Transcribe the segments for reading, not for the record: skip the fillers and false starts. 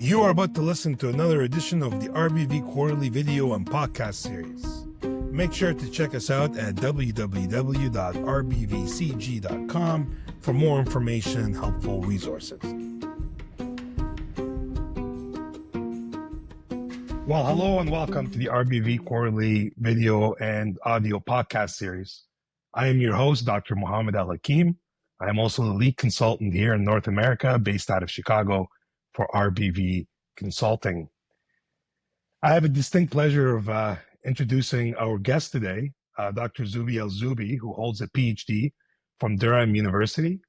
You are about to listen to another edition of the RBV Quarterly Video and Podcast Series. Make sure to check us out at www.rbvcg.com for more information and helpful resources. Well, hello and welcome to the RBV Quarterly Video and Audio Podcast Series. I am your host, Dr. Mohammed Al-Hakim. I am also the lead consultant here in North America, based out of Chicago, for RBV Consulting. I have a distinct pleasure of introducing our guest today, Dr. Zu'bi Al-Zu'bi, who holds a PhD from Durham University.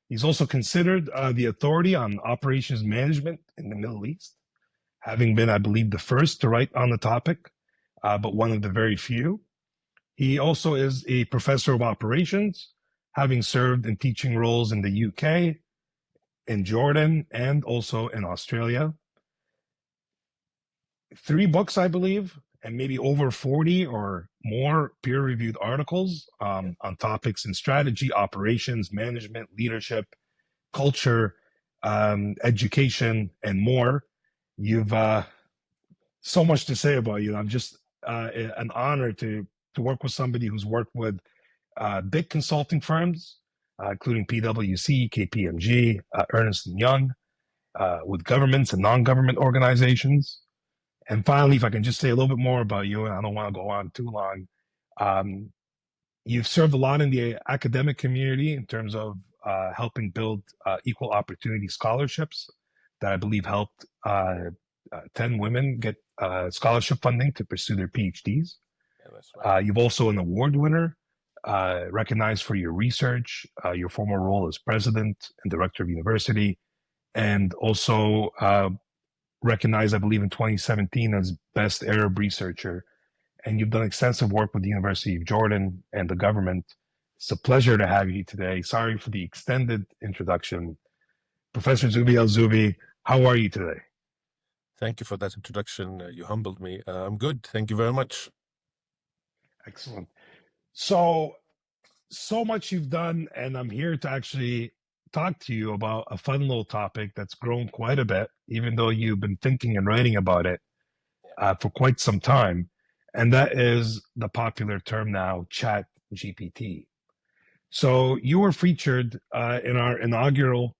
He's also considered the authority on operations management in the Middle East, having been, I believe, the first to write on the topic, but one of the very few. He also is a professor of operations, having served in teaching roles in the UK, in Jordan, and also in Australia. 3 books, I believe, and maybe over 40 or more peer-reviewed articles on topics in strategy, operations, management, leadership, culture, education, and more. You've so much to say about you. I'm just an honor to work with somebody who's worked with big consulting firms, including PwC, KPMG, Ernst & Young, with governments and non-government organizations. And finally, if I can just say a little bit more about you, and I don't want to go on too long, you've served a lot in the academic community in terms of helping build equal opportunity scholarships that I believe helped 10 women get scholarship funding to pursue their PhDs. Yeah, that's right. You've also an award winner, recognized for your research, your former role as president and director of university, and also recognized, I believe, in 2017 as best Arab researcher. And you've done extensive work with the University of Jordan and the government. It's a pleasure to have you today. Sorry for the extended introduction. Professor Zu'bi Al-Zu'bi, how are you today? Thank you for that introduction. You humbled me. I'm good. Thank you very much. Excellent. So much you've done, and I'm here to actually talk to you about a fun little topic that's grown quite a bit, even though you've been thinking and writing about it for quite some time, and that is the popular term now, ChatGPT. So you were featured in our inaugural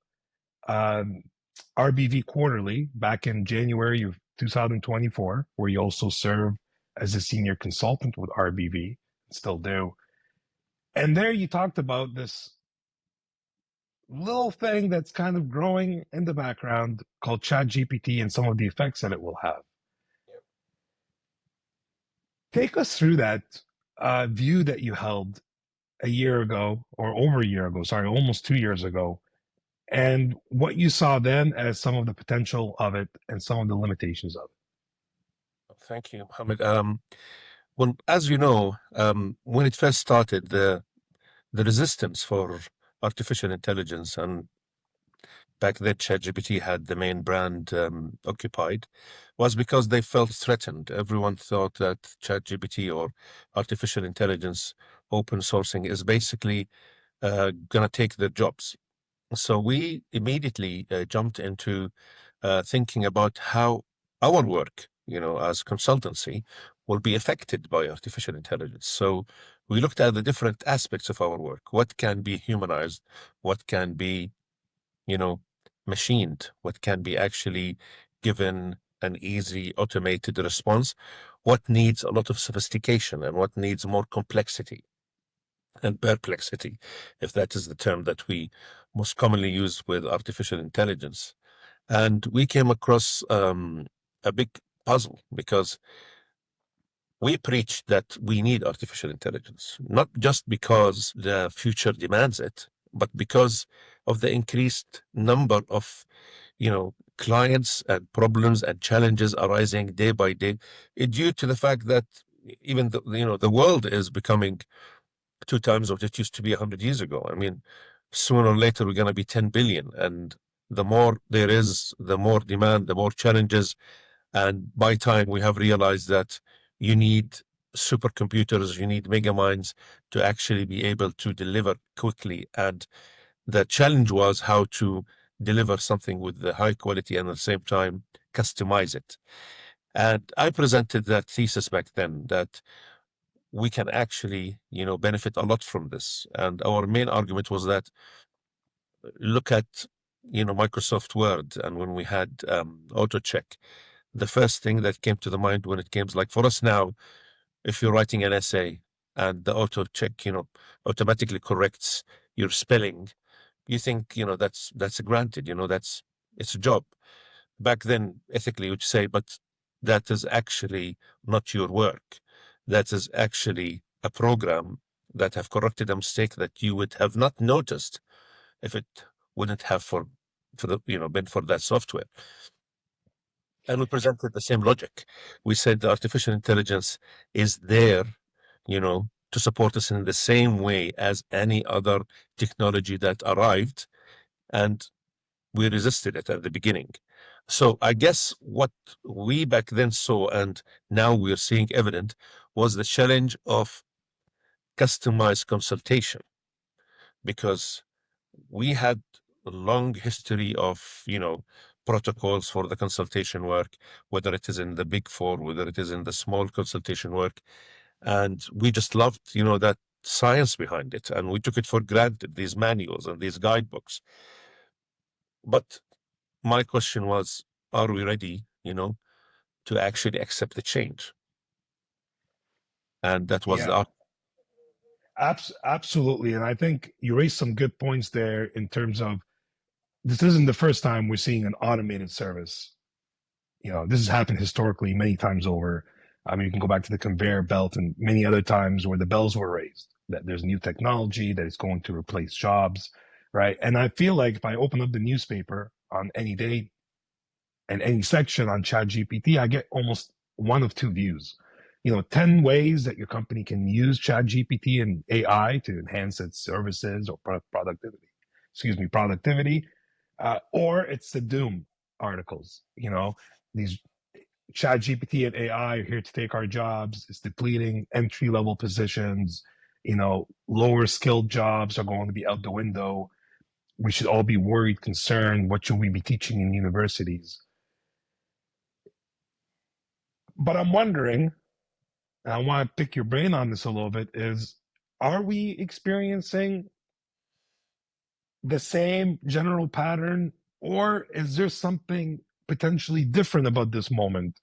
RBV Quarterly back in January of 2024, where you also serve as a senior consultant with RBV, still do. And there you talked about this little thing that's kind of growing in the background called ChatGPT and some of the effects that it will have. Yep. Take us through that view that you held a year ago, or over a year ago, sorry, almost 2 years ago, and what you saw then as some of the potential of it and some of the limitations of it. Thank you, Mohammed. Well, as you know, when it first started, the resistance for artificial intelligence, and back then ChatGPT had the main brand occupied, was because they felt threatened. Everyone thought that ChatGPT or artificial intelligence open sourcing is basically going to take their jobs. So we immediately jumped into thinking about how our work, as consultancy, will be affected by artificial intelligence. So we looked at the different aspects of our work. What can be humanized? What can be, machined? What can be actually given an easy automated response? What needs a lot of sophistication, and what needs more complexity and perplexity, if that is the term that we most commonly use with artificial intelligence. And we came across a big puzzle, because we preach that we need artificial intelligence, not just because the future demands it, but because of the increased number of, clients and problems and challenges arising day by day, due to the fact that even the world is becoming 2 times what it used to be 100 years ago. I mean, sooner or later we're going to be 10 billion, and the more there is, the more demand, the more challenges. And by time we have realized that you need supercomputers, you need mega minds to actually be able to deliver quickly. And the challenge was how to deliver something with the high quality and at the same time customize it. And I presented that thesis back then that we can actually, benefit a lot from this. And our main argument was that look at, Microsoft Word, and when we had auto check, the first thing that came to the mind when it came, like for us now, if you're writing an essay and the auto check, automatically corrects your spelling, you think, that's granted, it's a job. Back then, ethically, you'd say, but that is actually not your work. That is actually a program that have corrected a mistake that you would have not noticed if it wouldn't have been for that software. And we presented the same logic. We said the artificial intelligence is there, to support us in the same way as any other technology that arrived, and we resisted it at the beginning. So I guess what we back then saw, and now we're seeing evident, was the challenge of customized consultation, because we had a long history of, protocols for the consultation work, whether it is in the big four, whether it is in the small consultation work. And we just loved, that science behind it. And we took it for granted, these manuals and these guidebooks. But my question was, are we ready, to actually accept the change? And that was Yeah, the absolutely. And I think you raised some good points there in terms of this isn't the first time we're seeing an automated service. This has happened historically many times over. I mean, you can go back to the conveyor belt and many other times where the bells were raised that there's new technology that is going to replace jobs, right? And I feel like if I open up the newspaper on any day and any section on ChatGPT, I get almost one of two views. 10 ways that your company can use ChatGPT and AI to enhance its services or productivity. Productivity. Or it's the doom articles. These ChatGPT and AI are here to take our jobs. It's depleting entry level positions. Lower skilled jobs are going to be out the window. We should all be worried, concerned. What should we be teaching in universities? But I'm wondering, and I want to pick your brain on this a little bit, are we experiencing the same general pattern, or is there something potentially different about this moment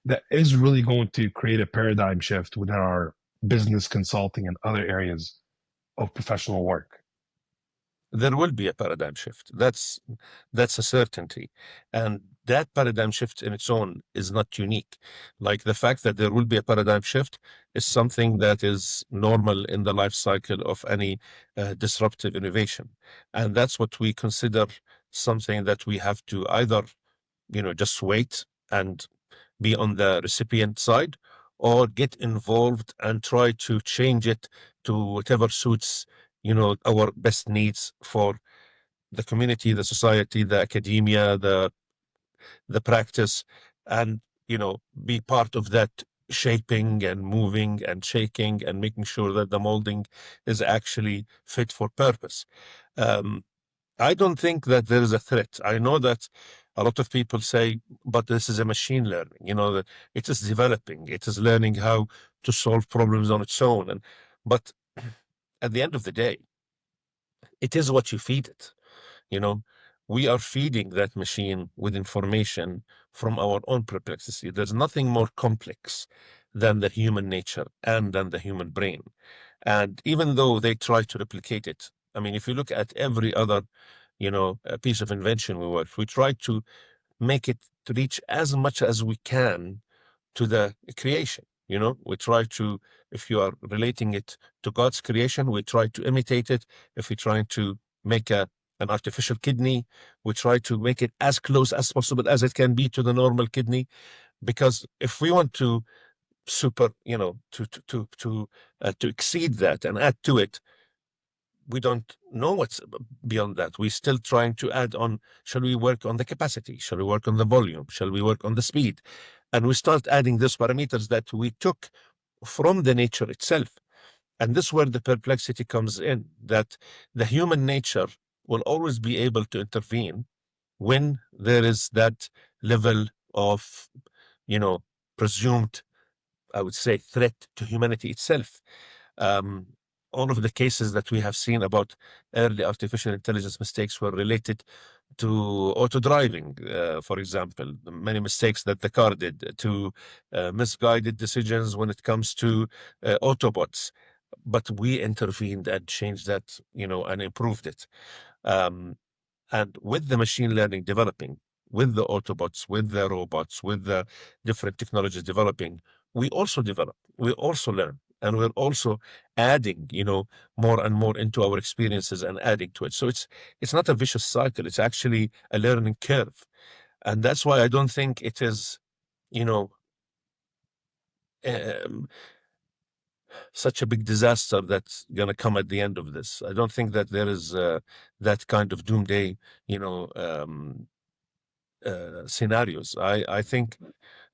that is really going to create a paradigm shift within our business consulting and other areas of professional work? There will be a paradigm shift. That's a certainty. And that paradigm shift in its own is not unique. Like the fact that there will be a paradigm shift is something that is normal in the life cycle of any disruptive innovation. And that's what we consider something that we have to either, just wait and be on the recipient side, or get involved and try to change it to whatever suits, our best needs for the community, the society, the academia, the practice, and be part of that shaping and moving and shaking and making sure that the molding is actually fit for purpose. Um, I don't think that there is a threat. I know that a lot of people say, but this is a machine learning, that it is developing, it is learning how to solve problems on its own. But at the end of the day, it is what you feed it. You know, we are feeding that machine with information from our own perplexity. There's nothing more complex than the human nature and than the human brain. And even though they try to replicate it, I mean, if you look at every other, a piece of invention we try to make it to reach as much as we can to the creation. We try to, if you are relating it to God's creation, we try to imitate it. If we're trying to make an artificial kidney, we try to make it as close as possible as it can be to the normal kidney. Because if we want to super, to exceed that and add to it, we don't know what's beyond that. We're still trying to add on. Shall we work on the capacity? Shall we work on the volume? Shall we work on the speed? And we start adding those parameters that we took from the nature itself. And this is where the perplexity comes in, that the human nature will always be able to intervene when there is that level of, you know, presumed, I would say, threat to humanity itself. Um, all of the cases that we have seen about early artificial intelligence mistakes were related to auto driving, for example, many mistakes that the car did, to misguided decisions when it comes to Autobots. But we intervened and changed that, and improved it. Um, and with the machine learning developing, with the Autobots, with the robots, with the different technologies developing, we also develop, we also learn, and we're also adding, more and more into our experiences and adding to it. So it's not a vicious cycle. It's actually a learning curve, and that's why I don't think it is, you know, um, such a big disaster that's going to come at the end of this. I don't think that there is that kind of doomsday, you know, um, scenarios. I think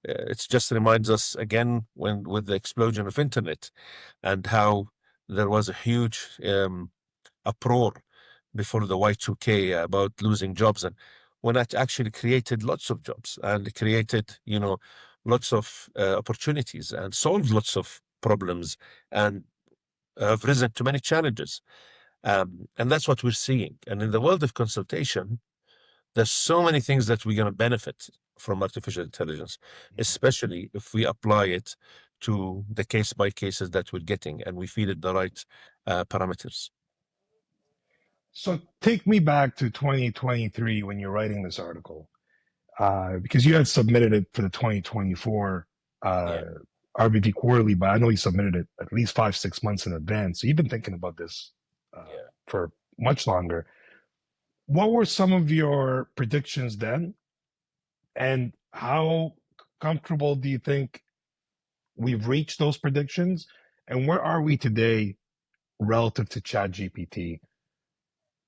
it just reminds us again when with the explosion of internet and how there was a huge uproar before the Y2K about losing jobs, and when that actually created lots of jobs and created, lots of opportunities and solved lots of problems and have risen to many challenges. And that's what we're seeing. And in the world of consultation, there's so many things that we're going to benefit from artificial intelligence, especially if we apply it to the case by cases that we're getting and we feed it the right parameters. So take me back to 2023 when you're writing this article, because you had submitted it for the 2024 uh, Yeah, RBV Quarterly, but I know you submitted it at least 5, 6 months in advance. So you've been thinking about this yeah. for much longer. What were some of your predictions then, and how comfortable do you think we've reached those predictions, and where are we today relative to ChatGPT?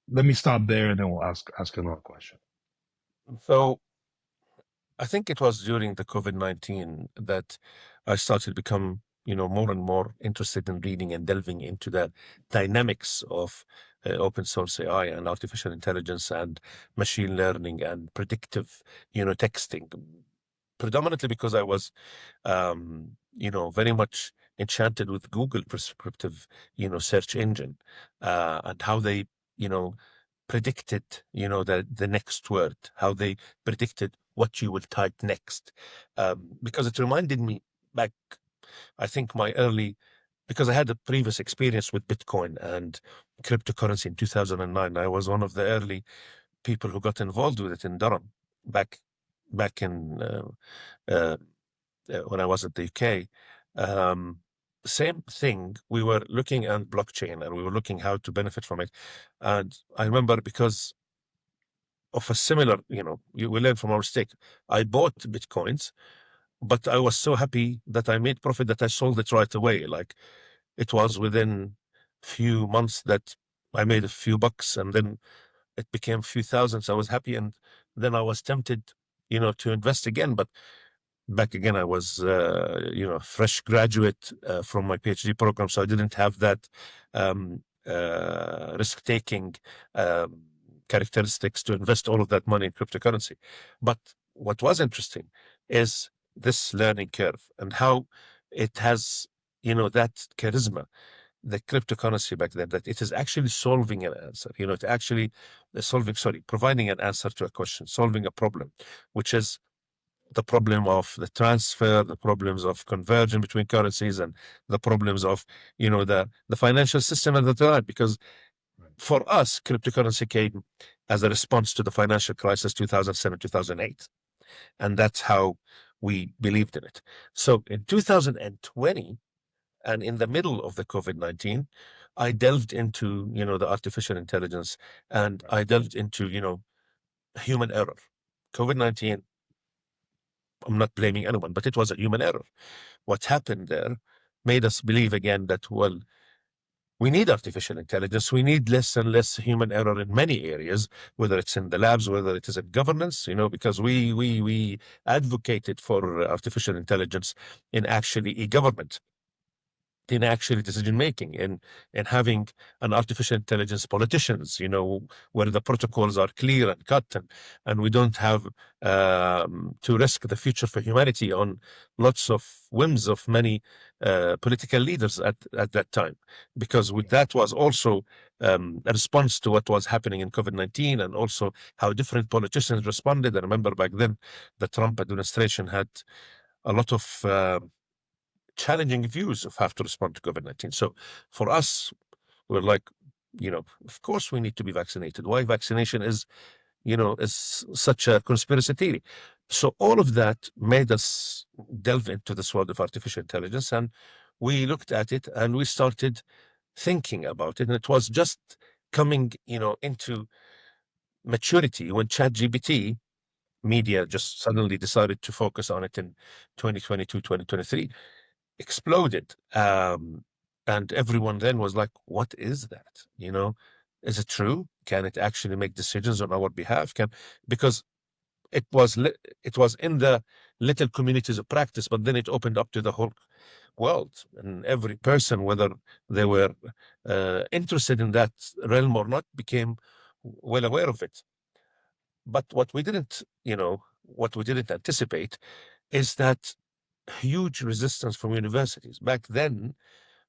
Let me stop there, and then we'll ask another question. So I think it was during the COVID-19 that I started to become, more and more interested in reading and delving into the dynamics of open source AI and artificial intelligence and machine learning and predictive, texting. Predominantly because I was, very much enchanted with Google prescriptive, search engine, and how they, you know, predicted, the next word, how they predicted what you would type next. Because it reminded me back, I think because I had a previous experience with Bitcoin and cryptocurrency in 2009. I was one of the early people who got involved with it in Durham back in uh, when I was at the UK. Um, Same thing. We were looking at blockchain and we were looking how to benefit from it. And I remember because of a similar, we learn from our mistake. I bought Bitcoins, but I was so happy that I made profit that I sold it right away. Like it was within few months that I made a few bucks and then it became a few thousands. I was happy. And then I was tempted, to invest again, but back again, I was, fresh graduate from my PhD program, so I didn't have that risk-taking um, characteristics to invest all of that money in cryptocurrency. But what was interesting is this learning curve and how it has, that charisma, the cryptocurrency back then, that it is actually solving an answer, it actually providing an answer to a question, solving a problem, which is the problem of the transfer, the problems of conversion between currencies, and the problems of the financial system at the time. Because for us, cryptocurrency came as a response to the financial crisis 2007 2008, and that's how we believed in it. So in 2020, and in the middle of the COVID-19, I delved into the artificial intelligence, and I delved into human error. COVID-19, I'm not blaming anyone, but it was a human error. What happened there made us believe again that, well, we need artificial intelligence. We need less and less human error in many areas, whether it's in the labs, whether it is in governance, because we advocated for artificial intelligence in actually e-government. in actually decision making, in having an artificial intelligence politicians, where the protocols are clear and cut, and we don't have to risk the future for humanity on lots of whims of many political leaders at that time, because that was also a response to what was happening in COVID-19, and also how different politicians responded. I remember back then the Trump administration had a lot of challenging views of how to respond to COVID-19. So for us, we're like, of course we need to be vaccinated. Why vaccination is such a conspiracy theory. So all of that made us delve into this world of artificial intelligence, and we looked at it and we started thinking about it. And it was just coming, into maturity when ChatGPT media just suddenly decided to focus on it in 2022, 2023, exploded. And everyone then was like, what is that? Is it true? Can it actually make decisions on our behalf? Because it was in the little communities of practice, but then it opened up to the whole world, and every person, whether they were interested in that realm or not, became well aware of it. But what we didn't anticipate is that huge resistance from universities. Back then,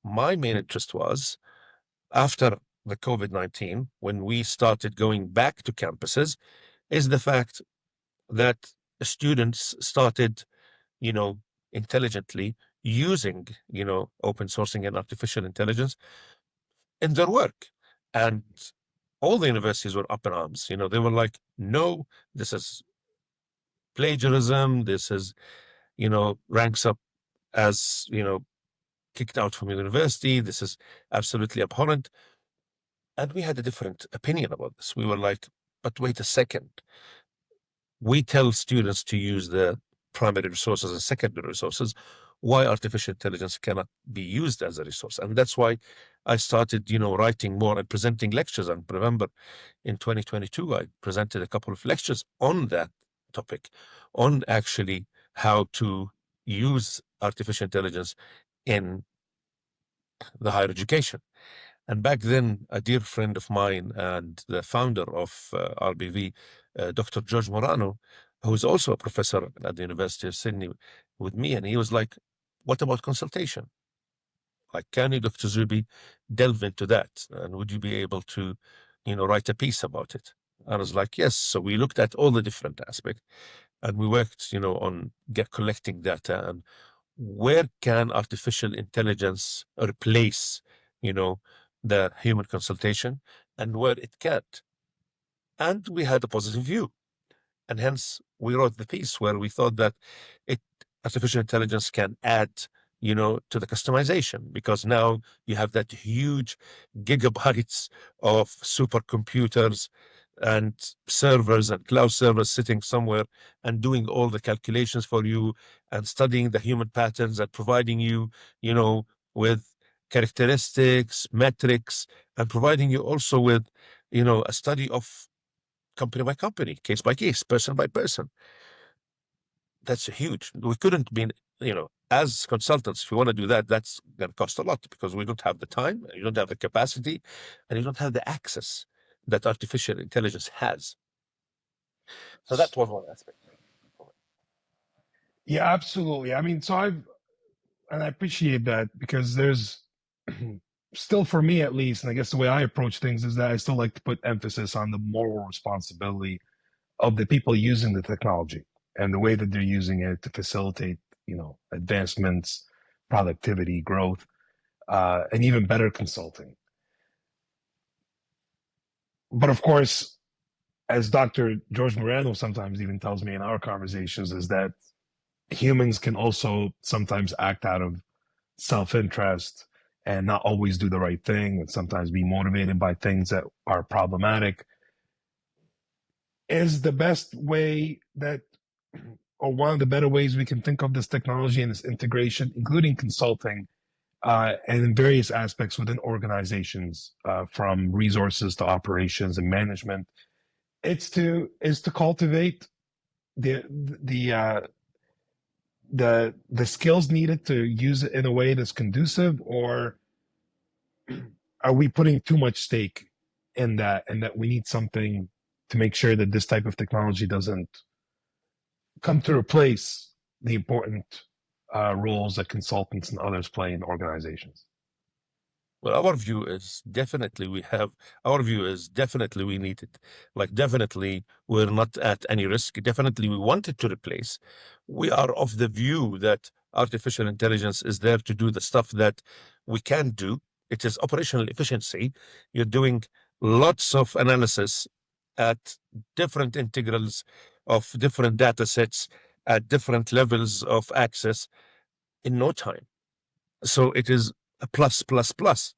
my main interest was after the COVID-19, when we started going back to campuses, is the fact that students started, intelligently using, open sourcing and artificial intelligence in their work. And all the universities were up in arms. They were like, no, this is plagiarism. This is, ranks up as, kicked out from university. This is absolutely abhorrent. And we had a different opinion about this. We were like, but wait a second. We tell students to use the primary resources and secondary resources. Why artificial intelligence cannot be used as a resource? And that's why I started, writing more and presenting lectures. And remember, in 2022, I presented a couple of lectures on that topic, on actually how to use artificial intelligence in the higher education. And back then, a dear friend of mine and the founder of RBV, Dr. George Morano, who is also a professor at the University of Sydney with me, and he was like, what about consultation? Like, can you, Dr. Zu'bi, delve into that? And would you be able to, write a piece about it? I was like, yes. So we looked at all the different aspects, and we worked, on collecting data, and where can artificial intelligence replace, the human consultation, and where it can't. And we had a positive view. And hence we wrote the piece where we thought that artificial intelligence can add, to the customization, because now you have that huge gigabytes of supercomputers and servers and cloud servers sitting somewhere and doing all the calculations for you and studying the human patterns and providing you, with characteristics, metrics, and providing you also with, a study of company by company, case by case, person by person. That's huge. We couldn't be, as consultants, if you want to do that, that's going to cost a lot, because we don't have the time, and you don't have the capacity, and you don't have the access that artificial intelligence has. So that was one aspect. Yeah, absolutely. I mean, and I appreciate that, because there's still, for me at least, and I guess the way I approach things is that I still like to put emphasis on the moral responsibility of the people using the technology and the way that they're using it to facilitate, advancements, productivity, growth, and even better consulting. But of course, as Dr. George Morano sometimes even tells me in our conversations, is that humans can also sometimes act out of self-interest and not always do the right thing, and sometimes be motivated by things that are problematic. Is the best way that, or one of the better ways we can think of this technology and this integration, including consulting, and in various aspects within organizations, from resources to operations and management, is to cultivate the the skills needed to use it in a way that's conducive, or are we putting too much stake in that, and that we need something to make sure that this type of technology doesn't come to replace the important roles that consultants and others play in organizations? Well, our view is definitely we need it. Like, definitely we're not at any risk. Definitely we want it to replace. We are of the view that artificial intelligence is there to do the stuff that we can't do. It is operational efficiency. You're doing lots of analysis at different integrals of different data sets at different levels of access in no time. So it is a plus, plus, plus.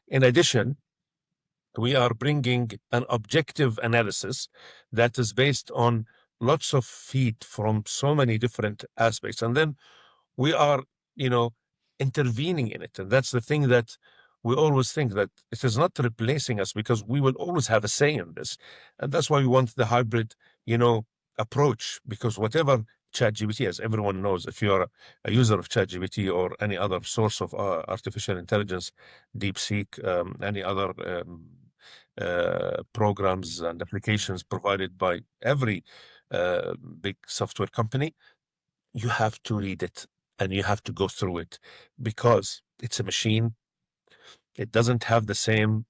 In addition, we are bringing an objective analysis that is based on lots of feed from so many different aspects. And then we are, you know, intervening in it. And that's the thing that we always think, that it is not replacing us, because we will always have a say in this. And that's why we want the hybrid, approach, because whatever ChatGPT, as everyone knows, if you're a user of ChatGPT or any other source of artificial intelligence, DeepSeek, any other programs and applications provided by every big software company, you have to read it and you have to go through it, because it's a machine. It doesn't have the same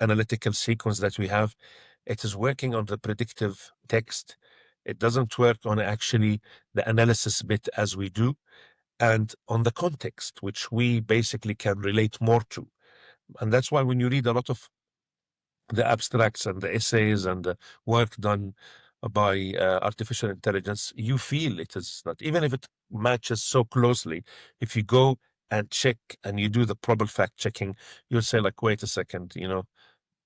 analytical sequence that we have. It is working on the predictive text. It doesn't work on actually the analysis bit as we do, and on the context, which we basically can relate more to. And that's why when you read a lot of the abstracts and the essays and the work done by artificial intelligence, you feel it is not, even if it matches so closely. If you go and check and you do the proper fact checking, you'll say, like, wait a second,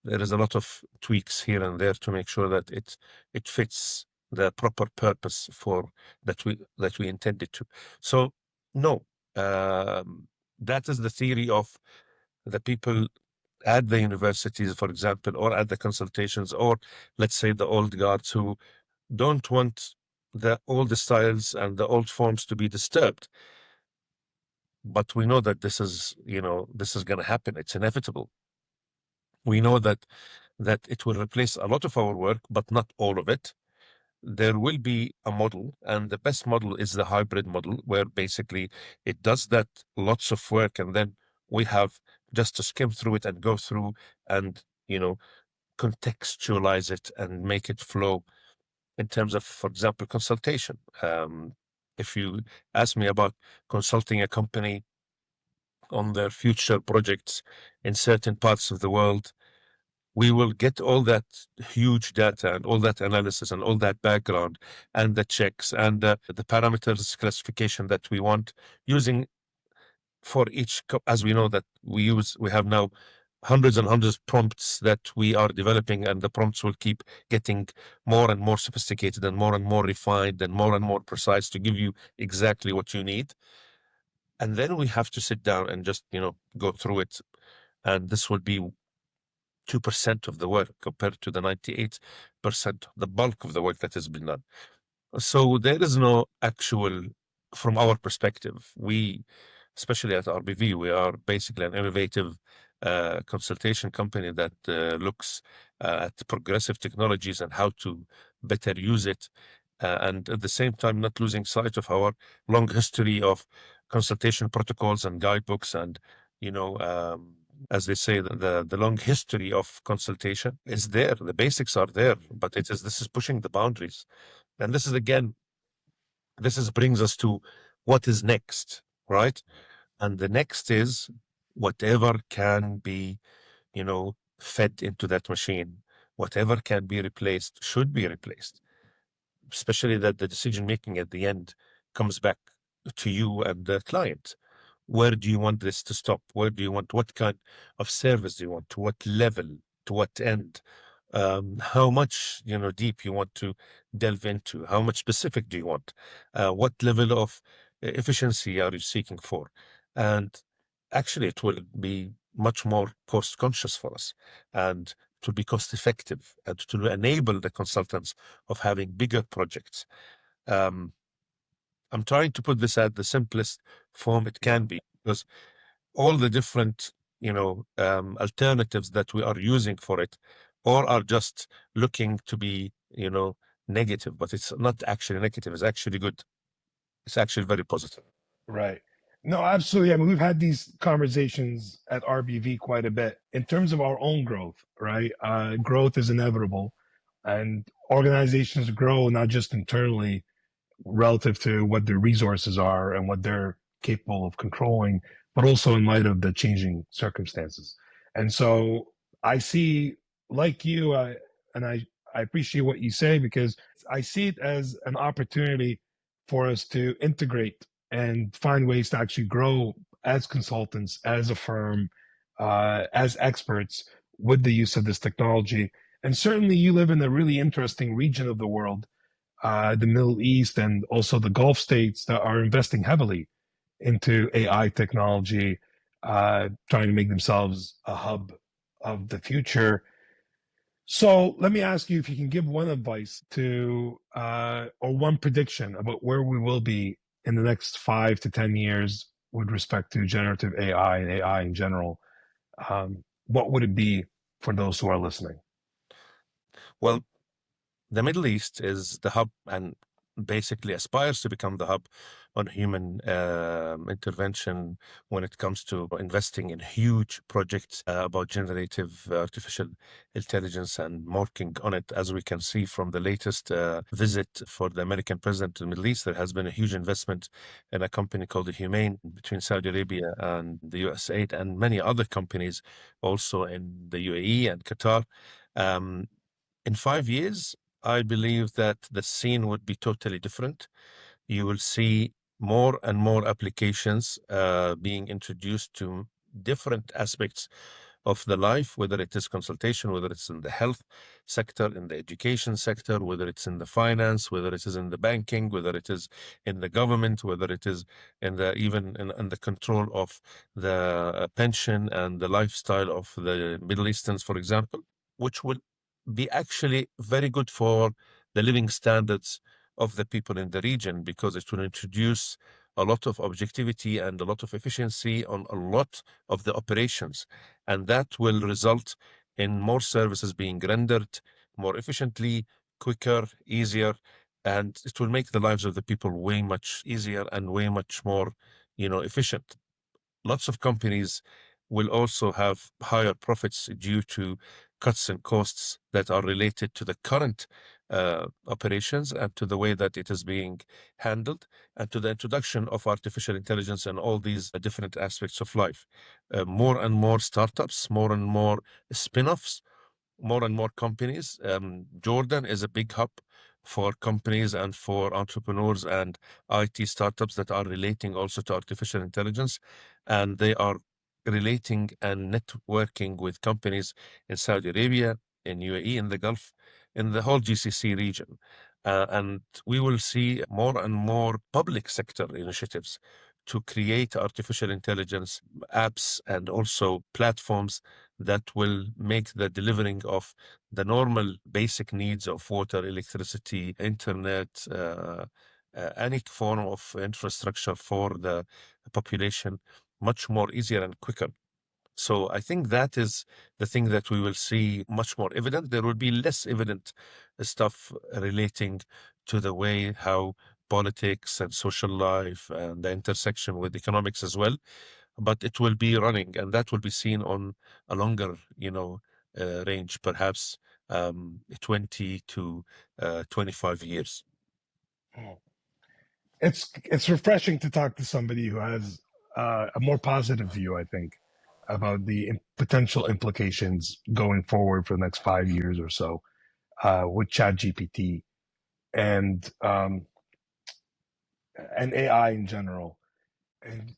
there is a lot of tweaks here and there to make sure that it fits the proper purpose for that we intended to. So no, that is the theory of the people at the universities, for example, or at the consultations, or let's say the old guards who don't want the old styles and the old forms to be disturbed. But we know that this is going to happen. It's inevitable. We know that it will replace a lot of our work, but not all of it. There will be a model, and the best model is the hybrid model, where basically it does that lots of work, and then we have just to skim through it and go through and contextualize it and make it flow in terms of, for example, consultation. If you ask me about consulting a company on their future projects in certain parts of the world, we will get all that huge data and all that analysis and all that background and the checks and the parameters classification that we want, using for each, as we know that we have now hundreds and hundreds of prompts that we are developing, and the prompts will keep getting more and more sophisticated and more refined and more precise to give you exactly what you need. And then we have to sit down and just, go through it. And this will be 2% of the work compared to the 98%, the bulk of the work that has been done. So there is no actual, from our perspective, especially at RBV, we are basically an innovative consultation company that looks at progressive technologies and how to better use it. And at the same time, not losing sight of our long history of consultation protocols and guidebooks, and, as they say, the long history of consultation is there. The basics are there, but this is pushing the boundaries. And this brings us to what is next, right? And the next is whatever can be, fed into that machine, whatever can be replaced should be replaced, especially that the decision making at the end comes back to you and the client. Where do you want this to stop? What kind of service do you want? To what level? To what end? How much, deep you want to delve into? How much specific do you want? What level of efficiency are you seeking for? And actually, it will be much more cost conscious for us, and it will be cost effective, and to enable the consultants of having bigger projects. Um, I'm trying to put this at the simplest form it can be, because all the different, alternatives that we are using for it, or are just looking to be, negative, but it's not actually negative. It's actually good. It's actually very positive. Right. No, absolutely. I mean, we've had these conversations at RBV quite a bit in terms of our own growth, right? Growth is inevitable, and organizations grow not just internally relative to what their resources are and what they're capable of controlling, but also in light of the changing circumstances. And so I see, like you, and I appreciate what you say, because I see it as an opportunity for us to integrate and find ways to actually grow as consultants, as a firm, as experts with the use of this technology. And certainly you live in a really interesting region of the world, the Middle East and also the Gulf states, that are investing heavily into AI technology, trying to make themselves a hub of the future. So let me ask you if you can give one advice to, or one prediction about where we will be in the next 5 to 10 years with respect to generative AI and AI in general. What would it be for those who are listening? Well, the Middle East is the hub, and basically aspires to become the hub on human intervention when it comes to investing in huge projects about generative artificial intelligence, and working on it. As we can see from the latest visit for the American president to the Middle East, there has been a huge investment in a company called the Humane between Saudi Arabia and the USAID, and many other companies also in the UAE and Qatar. Um, in 5 years, I believe that the scene would be totally different. You will see more and more applications being introduced to different aspects of the life, whether it is consultation, whether it's in the health sector, in the education sector, whether it's in the finance, whether it is in the banking, whether it is in the government, whether it is in the even in the control of the pension and the lifestyle of the Middle Easterns, for example, which will be actually very good for the living standards of the people in the region, because it will introduce a lot of objectivity and a lot of efficiency on a lot of the operations. And that will result in more services being rendered more efficiently, quicker, easier, and it will make the lives of the people way much easier and way much more, efficient. Lots of companies will also have higher profits due to cuts in costs that are related to the current operations, and to the way that it is being handled, and to the introduction of artificial intelligence and all these different aspects of life. More and more startups, more and more spin-offs, more and more companies. Jordan is a big hub for companies and for entrepreneurs and IT startups that are relating also to artificial intelligence. And they are relating and networking with companies in Saudi Arabia, in UAE, in the Gulf, in the whole GCC region. And we will see more and more public sector initiatives to create artificial intelligence apps and also platforms that will make the delivering of the normal basic needs of water, electricity, internet, any form of infrastructure for the population much more easier and quicker. So I think that is the thing that we will see much more evident. There will be less evident stuff relating to the way how politics and social life and the intersection with economics as well, but it will be running, and that will be seen on a longer, range, perhaps 20 to 25 years. It's refreshing to talk to somebody who has a more positive view, I think, about the potential implications going forward for the next 5 years or so, with ChatGPT and and AI in general. And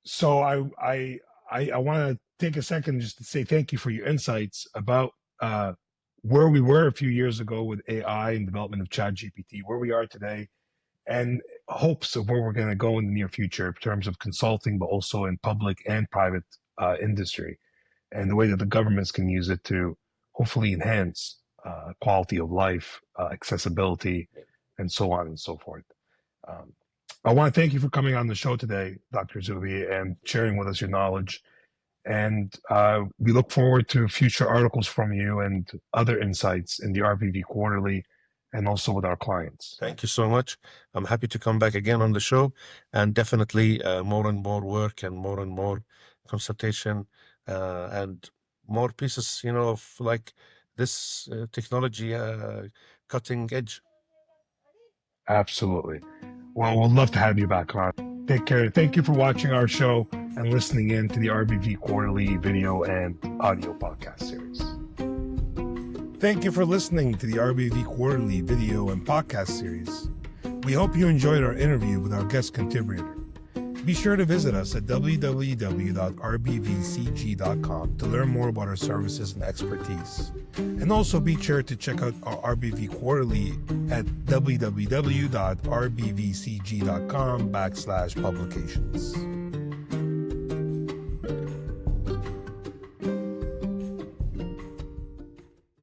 so I want to take a second just to say thank you for your insights about where we were a few years ago with AI and development of ChatGPT, where we are today, and hopes of where we're going to go in the near future in terms of consulting, but also in public and private industry, and the way that the governments can use it to hopefully enhance quality of life, accessibility, and so on and so forth. Um, I want to thank you for coming on the show today, Dr. Zu'bi, and sharing with us your knowledge. And we look forward to future articles from you and other insights in the RBV Quarterly and also with our clients. Thank you so much. I'm happy to come back again on the show, and definitely more and more work and more consultation and more pieces, of like this technology cutting edge. Absolutely. Well, we'll love to have you back on. Take care. Thank you for watching our show and listening in to the RBV Quarterly video and audio podcast series. Thank you for listening to the RBV Quarterly video and podcast series. We hope you enjoyed our interview with our guest contributor. Be sure to visit us at www.rbvcg.com to learn more about our services and expertise. And also be sure to check out our RBV Quarterly at www.rbvcg.com/publications.